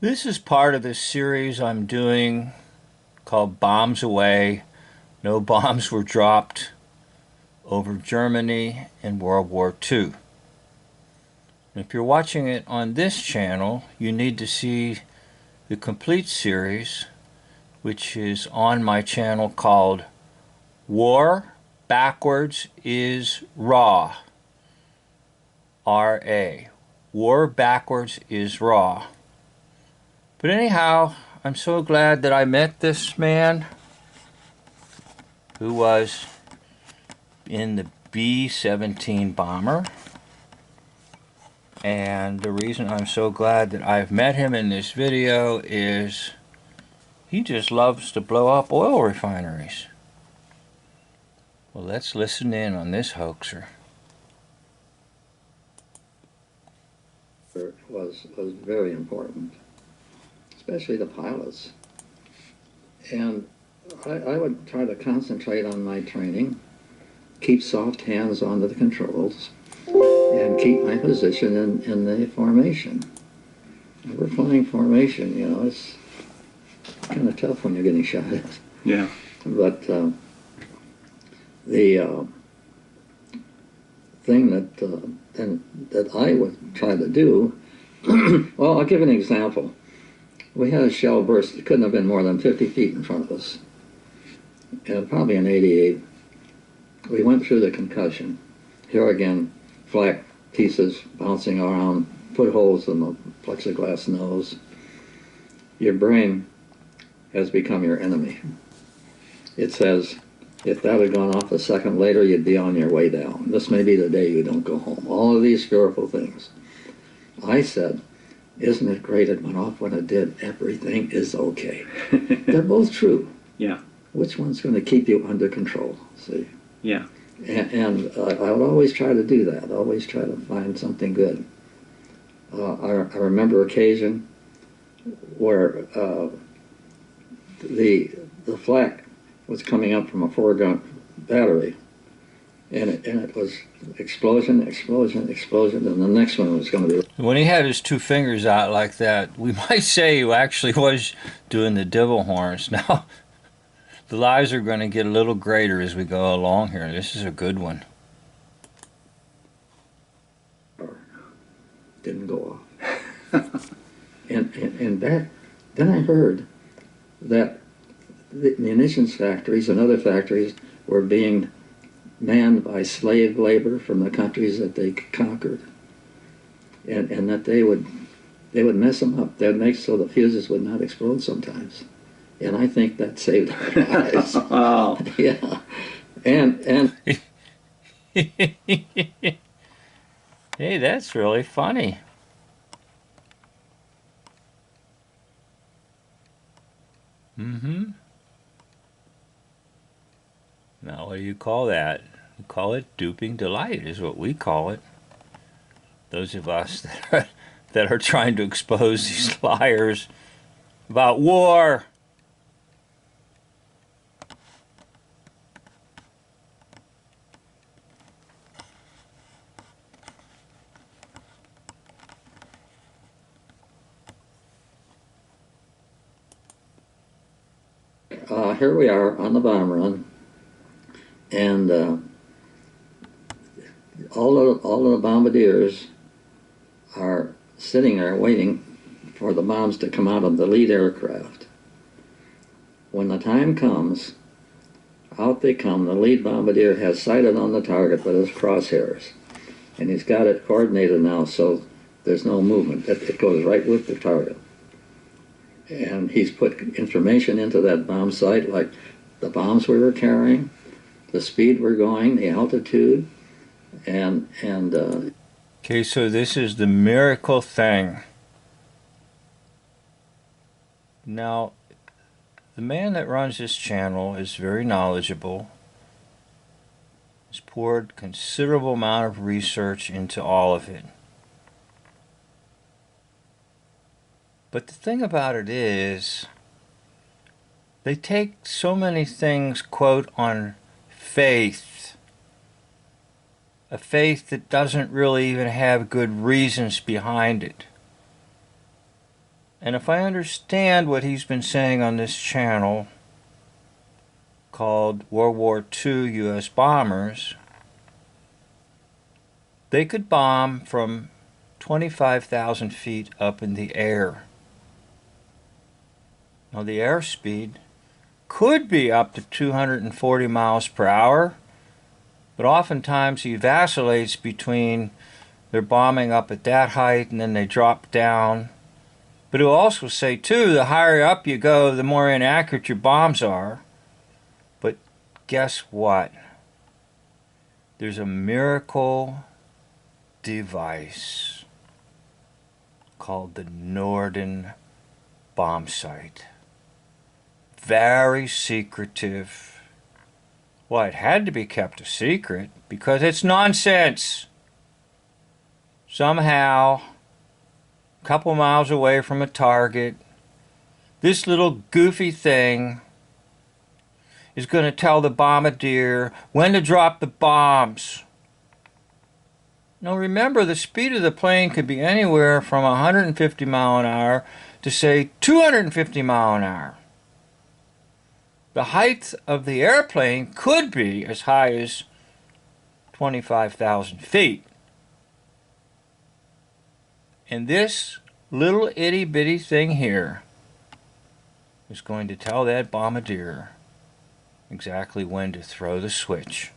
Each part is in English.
This is part of this series I'm doing called Bombs Away. No bombs were dropped over Germany in World War II. If you're watching it on this channel, you need to see the complete series, which is on my channel called War Backwards is Raw. R-A. War Backwards is Raw. But anyhow, I'm so glad that I met this man who was in the B-17 bomber. And the reason I'm so glad that I've met him in this video is he just loves to blow up oil refineries. Well, let's listen in on this hoaxer. Was very important, especially the pilots. And I would try to concentrate on my training, keep soft hands onto the controls, and keep my position in the formation. We're flying formation, you know, it's kind of tough when you're getting shot at. Yeah. But the thing that I would try to do, well, I'll give an example. We had a shell burst. It couldn't have been more than 50 feet in front of us. And probably in 88. We went through the concussion. Here again, flak pieces bouncing around, put holes in the plexiglass nose. Your brain has become your enemy. It says, if that had gone off a second later, you'd be on your way down. This may be the day you don't go home. All of these fearful things. I said, isn't it great it went off when it did? Everything is okay. They're both true. Yeah. Which one's going to keep you under control? See? Yeah. And I would always try to do that. Always try to find something good. I remember occasion where the flak was coming up from a four-gun battery, and it was explosion, explosion, explosion, and the next one was going to be... When he had his two fingers out like that, we might say he actually was doing the devil horns. Now, the lies are going to get a little greater as we go along here. This is a good one. Didn't go off. and that, then I heard that the munitions factories and other factories were being manned by slave labor from the countries that they conquered, and that they would mess them up. They'd make so the fuses would not explode sometimes, and I think that saved our lives. Wow. Yeah, and Hey, that's really funny. Now, what do you call that? We call it duping delight, is what we call it. Those of us that are trying to expose these liars about war. here we are on the bomb run, and all of the bombardiers are sitting there waiting for the bombs to come out of the lead aircraft. When the time comes, out they come. The lead bombardier has sighted on the target with his crosshairs, and he's got it coordinated now so there's no movement. It goes right with the target. And he's put information into that bomb sight, like the bombs we were carrying, the speed we're going, the altitude, and Okay, so this is the miracle thing. Now, the man that runs this channel is very knowledgeable. He's poured considerable amount of research into all of it. But the thing about it is, they take so many things, quote, on faith. A faith that doesn't really even have good reasons behind it. And if I understand what he's been saying on this channel called World War II U.S. bombers, they could bomb from 25,000 feet up in the air. Now, the airspeed could be up to 240 miles per hour, but oftentimes he vacillates between they're bombing up at that height and then they drop down. But he'll also say, too, the higher up you go, the more inaccurate your bombs are. But guess what? There's a miracle device called the Norden bomb sight. Very secretive. Well, it had to be kept a secret because it's nonsense. Somehow, a couple miles away from a target, this little goofy thing is going to tell the bombardier when to drop the bombs. Now remember, the speed of the plane could be anywhere from 150 mile an hour to, say, 250 mile an hour. The height of the airplane could be as high as 25,000 feet. And this little itty-bitty thing here is going to tell that bombardier exactly when to throw the switch.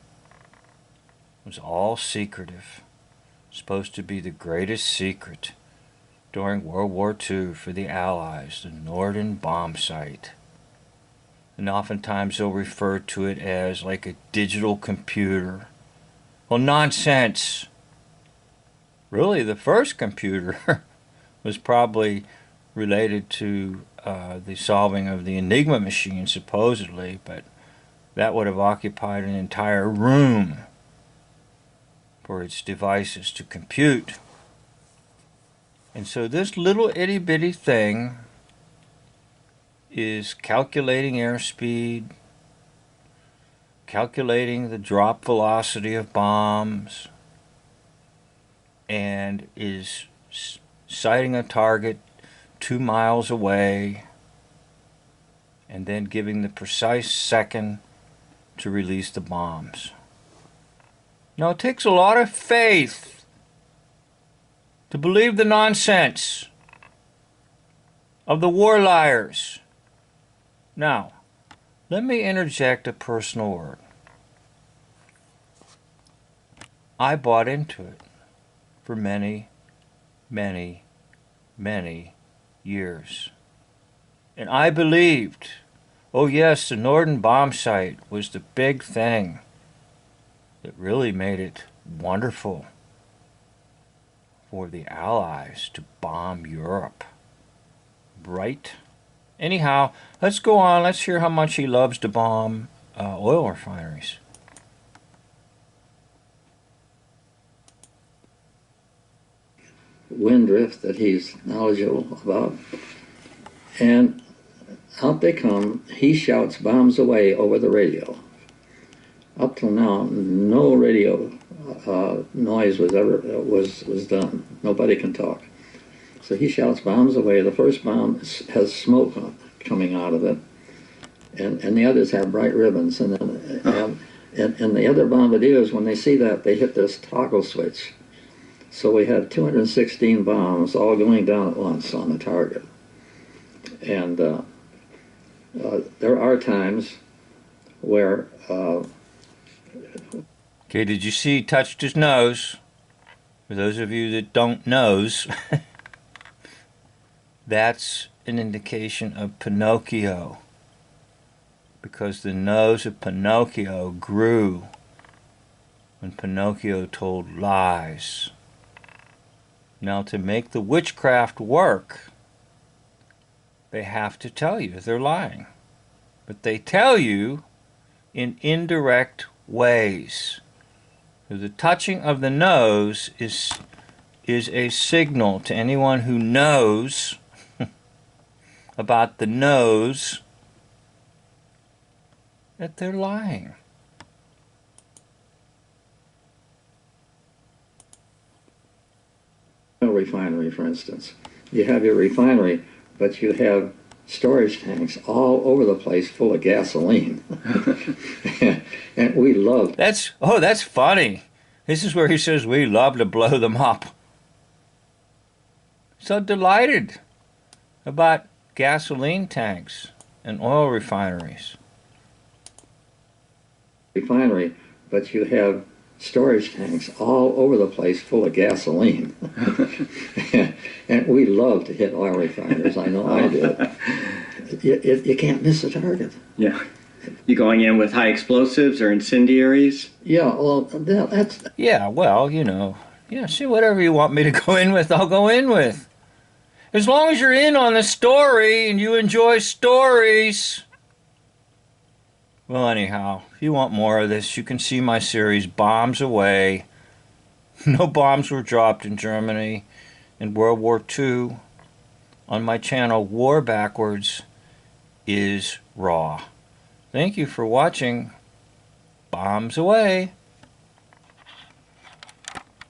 It was all secretive. Supposed to be the greatest secret during World War II for the Allies, the Norden bomb sight. And oftentimes they'll refer to it as like a digital computer. Well, nonsense. Really, the first computer was probably related to the solving of the Enigma machine, supposedly, but that would have occupied an entire room for its devices to compute. And so this little itty-bitty thing is calculating airspeed, calculating the drop velocity of bombs, and is sighting a target 2 miles away, and then giving the precise second to release the bombs. Now, it takes a lot of faith to believe the nonsense of the war liars. Now, let me interject a personal word. I bought into it for many, many, many years. And I believed, oh yes, the Norden bomb sight was the big thing that really made it wonderful for the Allies to bomb Europe. Right? Anyhow, let's go on. Let's hear how much he loves to bomb oil refineries. Wind drift that he's knowledgeable about. And out they come. He shouts bombs away over the radio. Up till now, no radio noise was ever was done. Nobody can talk. So he shouts bombs away. The first bomb has smoke coming out of it, and the others have bright ribbons. And then and the other bombardiers, when they see that, they hit this toggle switch. So we had 216 bombs all going down at once on the target. And there are times where... Okay, did you see he touched his nose? For those of you that don't knows, that's an indication of Pinocchio. Because the nose of Pinocchio grew when Pinocchio told lies. Now, to make the witchcraft work, they have to tell you they're lying. But they tell you in indirect ways. The touching of the nose is a signal to anyone who knows about the nose that they're lying. Refinery, for instance. You have your refinery but you have storage tanks all over the place full of gasoline. And we love. That's funny. This is where he says we love to blow them up. So delighted about gasoline tanks and oil refineries. Refinery, but you have storage tanks all over the place full of gasoline. And we love to hit oil refiners. I know I do. You can't miss a target. Yeah. You going in with high explosives or incendiaries? Yeah, well, that's... Yeah, well, you know. Yeah, see, whatever you want me to go in with, I'll go in with. As long as you're in on the story and you enjoy stories. Well, anyhow, if you want more of this, you can see my series, Bombs Away. No bombs were dropped in Germany in World War II. On my channel, War Backwards is Raw. Thank you for watching Bombs Away.